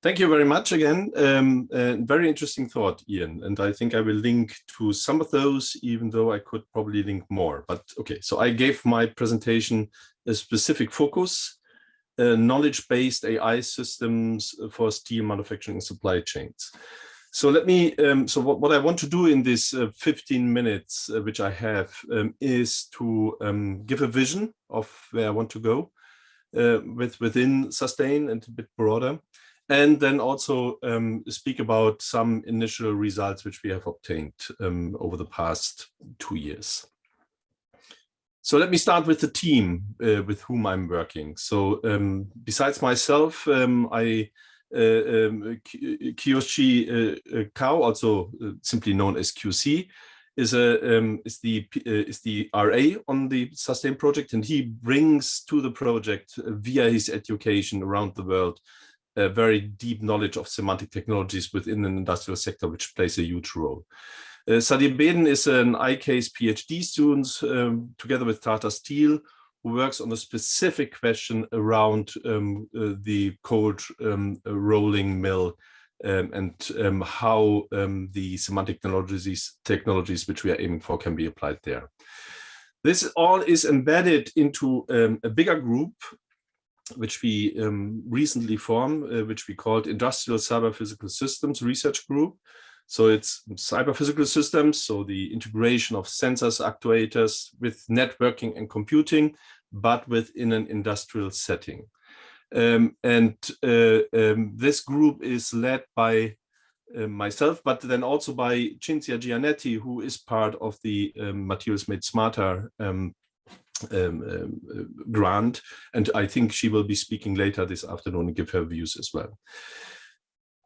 Thank you very much again. Very interesting thought, Ian. And I think I will link to some of those, even though I could probably link more. But okay, so I gave my presentation a specific focus, knowledge-based AI systems for steel manufacturing supply chains. So let me, so what I want to do in this 15 minutes, which I have, is to give a vision of where I want to go within Sustain and a bit broader. And then also speak about some initial results which we have obtained over the past 2 years. So let me start with the team with whom I'm working. So besides myself, Kiyoshi Kao, also simply known as QC, is the RA on the Sustain project, and he brings to the project via his education around the world a very deep knowledge of semantic technologies within an industrial sector, which plays a huge role. Sadir Beden is an ICASE PhD student together with Tata Steel, who works on a specific question around the cold rolling mill and how the semantic technologies which we are aiming for can be applied there. This all is embedded into a bigger group which we recently formed, which we called Industrial Cyber-Physical Systems Research Group. So it's cyber-physical systems, so the integration of sensors, actuators with networking and computing, but within an industrial setting. This group is led by myself, but then also by Cinzia Gianetti, who is part of the Materials Made Smarter grant, and I think she will be speaking later this afternoon and give her views as well.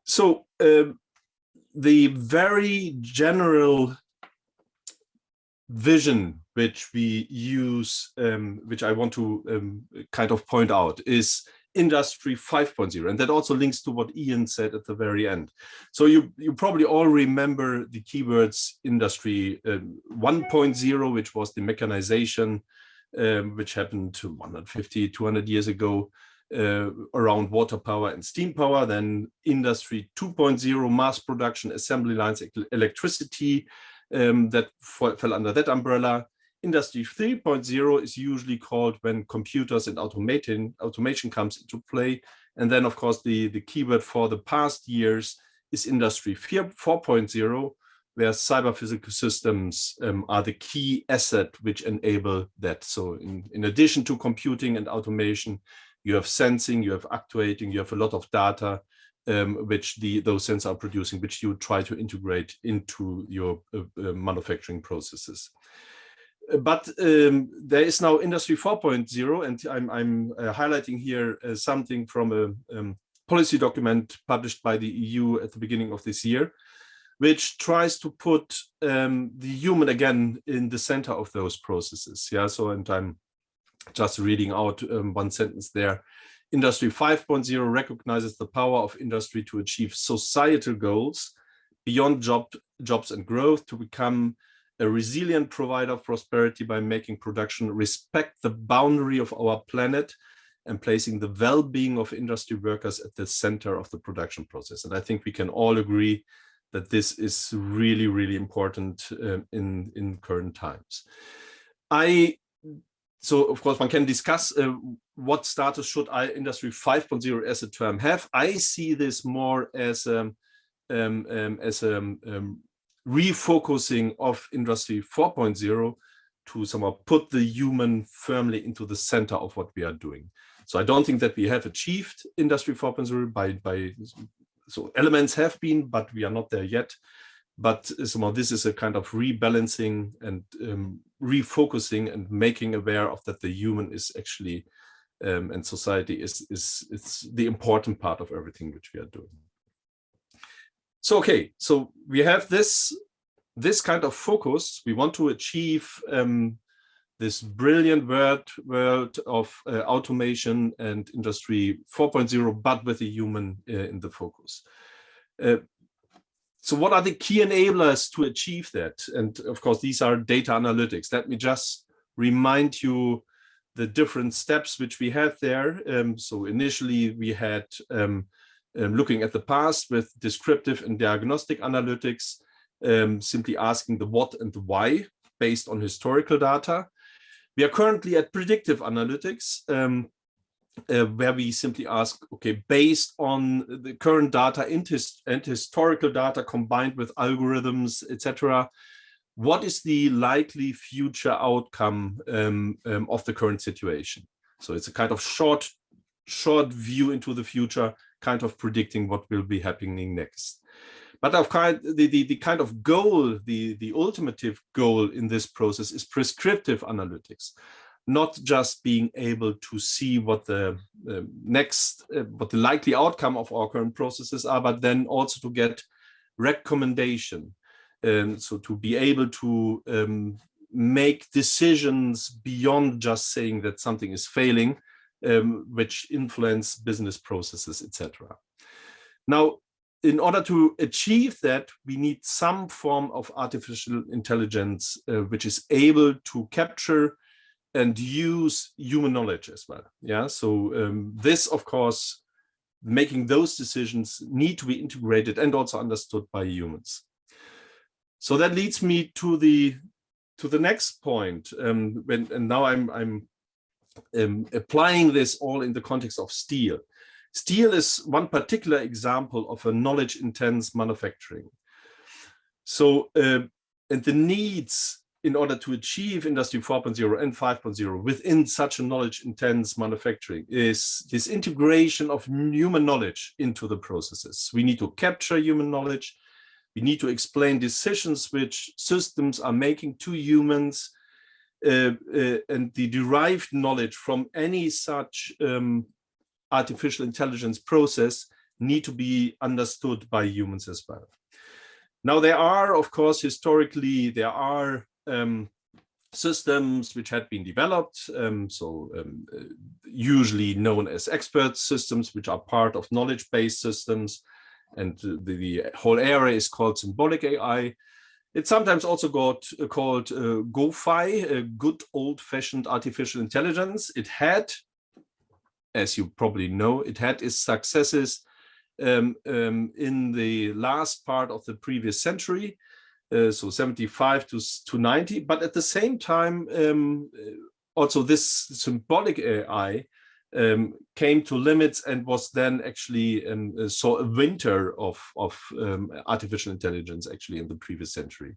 So the very general vision which we use, which I want to kind of point out, is Industry 5.0, and that also links to what Ian said at the very end. So you probably all remember the keywords Industry 1.0, which was the mechanization, which happened 150, 200 years ago around water power and steam power. Then Industry 2.0, mass production, assembly lines, electricity, that fell under that umbrella. Industry 3.0 is usually called when computers and automation comes into play. And then, of course, the keyword for the past years is Industry 4.0, where cyber-physical systems are the key asset which enable that. So in addition to computing and automation, you have sensing, you have actuating, you have a lot of data which those sensors are producing, which you try to integrate into your manufacturing processes. But there is now Industry 4.0, and I'm highlighting here something from a policy document published by the EU at the beginning of this year, which tries to put the human again in the center of those processes. Yeah, so, and I'm just reading out one sentence there. Industry 5.0 recognizes the power of industry to achieve societal goals beyond jobs and growth, to become a resilient provider of prosperity by making production respect the boundary of our planet and placing the well-being of industry workers at the center of the production process. And I think we can all agree that this is really, really important in current times. So of course one can discuss what status should Industry 5.0 as a term have. I see this more as a refocusing of Industry 4.0 to somehow put the human firmly into the center of what we are doing. So I don't think that we have achieved Industry 4.0 so elements have been, but we are not there yet. But somehow this is a kind of rebalancing and refocusing and making aware of that the human is actually and society it's the important part of everything which we are doing. So okay, so we have this kind of focus. We want to achieve this brilliant world of automation and Industry 4.0, but with the human in the focus. So what are the key enablers to achieve that? And of course, these are data analytics. Let me just remind you the different steps which we have there. So initially we had looking at the past with descriptive and diagnostic analytics, simply asking the what and the why based on historical data. We are currently at predictive analytics, where we simply ask, okay, based on the current data and historical data combined with algorithms, etc., what is the likely future outcome of the current situation? So it's a kind of short view into the future, kind of predicting what will be happening next. But the kind of goal, the ultimative goal in this process is prescriptive analytics, not just being able to see what the what the likely outcome of our current processes are, but then also to get recommendation. So to be able to make decisions beyond just saying that something is failing, which influence business processes, etc. Now, in order to achieve that, we need some form of artificial intelligence which is able to capture and use human knowledge as well. Yeah, so this, of course, making those decisions need to be integrated and also understood by humans. So that leads me to the next point. And now I'm applying this all in the context of steel. Steel is one particular example of a knowledge-intense manufacturing. So, and the needs in order to achieve Industry 4.0 and 5.0 within such a knowledge-intense manufacturing is this integration of human knowledge into the processes. We need to capture human knowledge. We need to explain decisions which systems are making to humans, and the derived knowledge from any such artificial intelligence process need to be understood by humans as well. Now, there are, of course, historically, there are systems which had been developed, usually known as expert systems, which are part of knowledge-based systems. And the whole area is called Symbolic AI. It's sometimes also called GoFi, good old-fashioned artificial intelligence. It had, as you probably know, it had its successes in the last part of the previous century, so 75 to 90. But at the same time, also this symbolic AI came to limits and was then actually saw a winter of artificial intelligence actually in the previous century.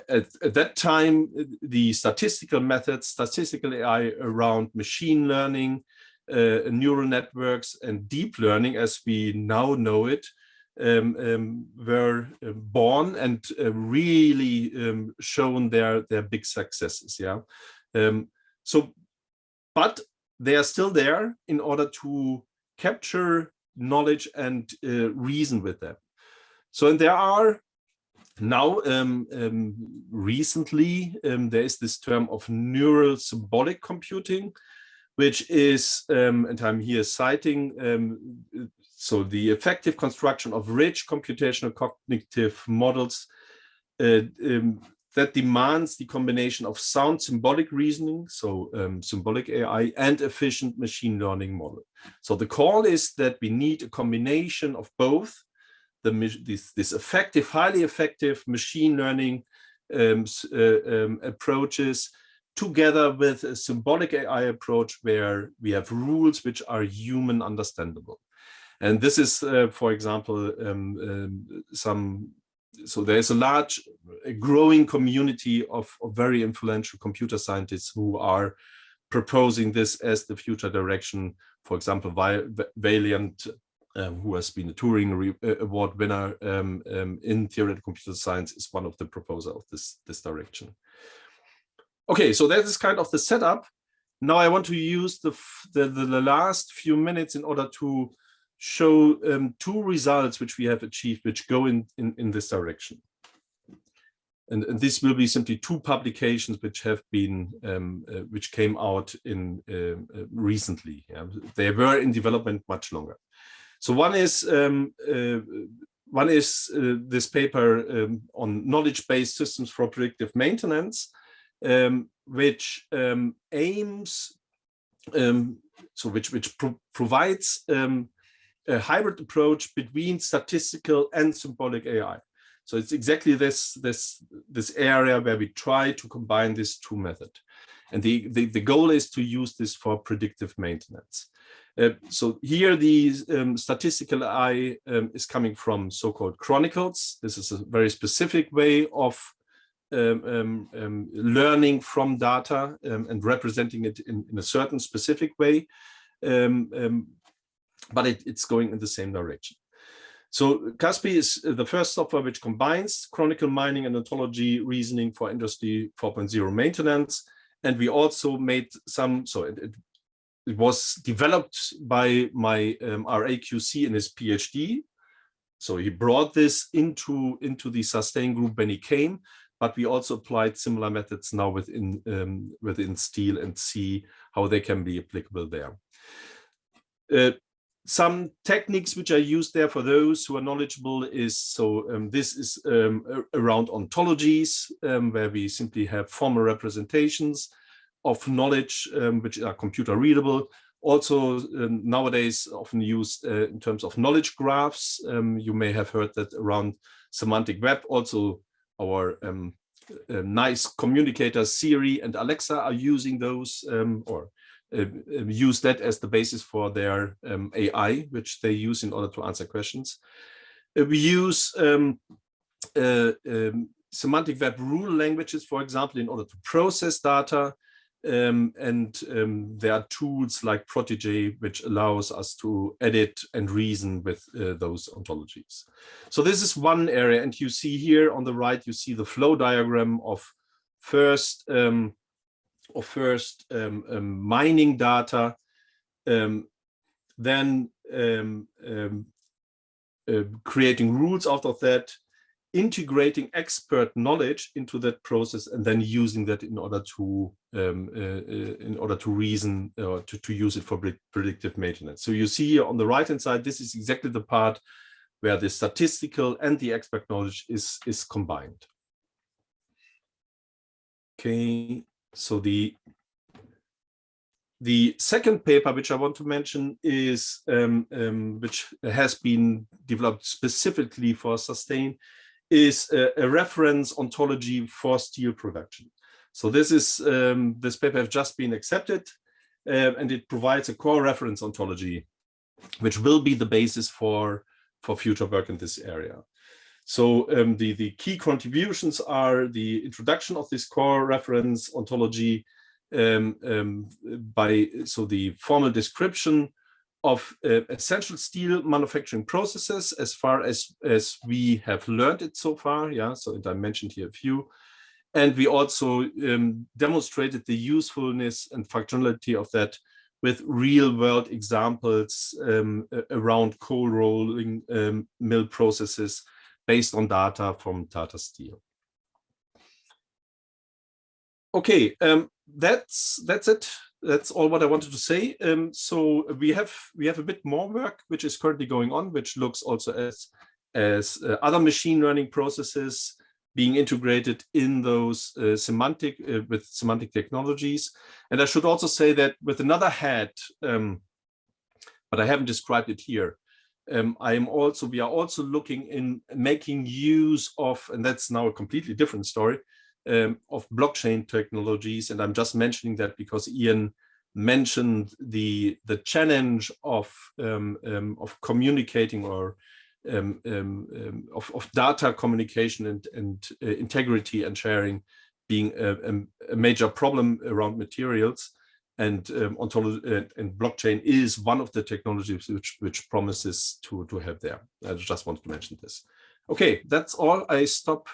At that time, the statistical methods, statistical AI around machine learning, neural networks, and deep learning, as we now know it, were born and really shown their big successes. Yeah, but they are still there in order to capture knowledge and reason with them. So, and there are now recently there is this term of neural symbolic computing, which is, and I'm here citing, so the effective construction of rich computational cognitive models that demands the combination of sound symbolic reasoning, so symbolic AI, and efficient machine learning model. So the call is that we need a combination of both, this effective, highly effective machine learning approaches, together with a symbolic AI approach where we have rules which are human understandable. And this is, for example, so there's a growing community of very influential computer scientists who are proposing this as the future direction. For example, Valiant, who has been a Turing Award winner in theoretical computer science, is one of the proposers of this direction. Okay, so that is kind of the setup. Now I want to use the last few minutes in order to show two results which we have achieved, which go in this direction. And this will be simply two publications which have been which came out in recently. Yeah. They were in development much longer. So one is this paper on knowledge-based systems for predictive maintenance, which aims, which provides a hybrid approach between statistical and symbolic AI. So it's exactly this area where we try to combine these two methods. And the goal is to use this for predictive maintenance. So here the statistical AI is coming from so-called chronicles. This is a very specific way of learning from data and representing it in a certain specific way, but it's going in the same direction. So CASPI is the first software which combines chronicle mining and ontology reasoning for Industry 4.0 maintenance. And we also made some, so it was developed by my RAQC in his PhD. So he brought this into the sustain group when he came, but we also applied similar methods now within Steel and see how they can be applicable there. Some techniques which are used there for those who are knowledgeable is, so this is around ontologies, where we simply have formal representations of knowledge which are computer readable. Also nowadays often used in terms of knowledge graphs. You may have heard that around semantic web. Also our nice communicators Siri and Alexa are using those or use that as the basis for their AI, which they use in order to answer questions. We use semantic web rule languages, for example, in order to process data. There are tools like Protégé, which allows us to edit and reason with those ontologies. So this is one area, and you see here on the right, you see the flow diagram of first mining data, then creating rules out of that, integrating expert knowledge into that process, and then using that in order to reason or to use it for predictive maintenance. So you see here on the right hand side, this is exactly the part where the statistical and the expert knowledge is combined. Okay, so the second paper which I want to mention is which has been developed specifically for sustain, is a reference ontology for steel production. So this is this paper has just been accepted, and it provides a core reference ontology, which will be the basis for future work in this area. So the key contributions are the introduction of this core reference ontology the formal description of essential steel manufacturing processes as far as we have learned it so far. Yeah, so I mentioned here a few. And we also demonstrated the usefulness and functionality of that with real-world examples around coal rolling mill processes based on data from Tata Steel. Okay, that's it. That's all what I wanted to say. So we have a bit more work which is currently going on, which looks also as other machine learning processes being integrated in those semantic technologies. And I should also say that with another hat, but I haven't described it here. We are also looking in making use of, and that's now a completely different story, of blockchain technologies. And I'm just mentioning that because Ian mentioned the challenge of communicating or of data communication and integrity and sharing being a major problem around materials, and ontology and blockchain is one of the technologies which promises to help there. I just wanted to mention this. Okay, that's all. I stop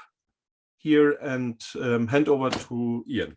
here and hand over to Ian.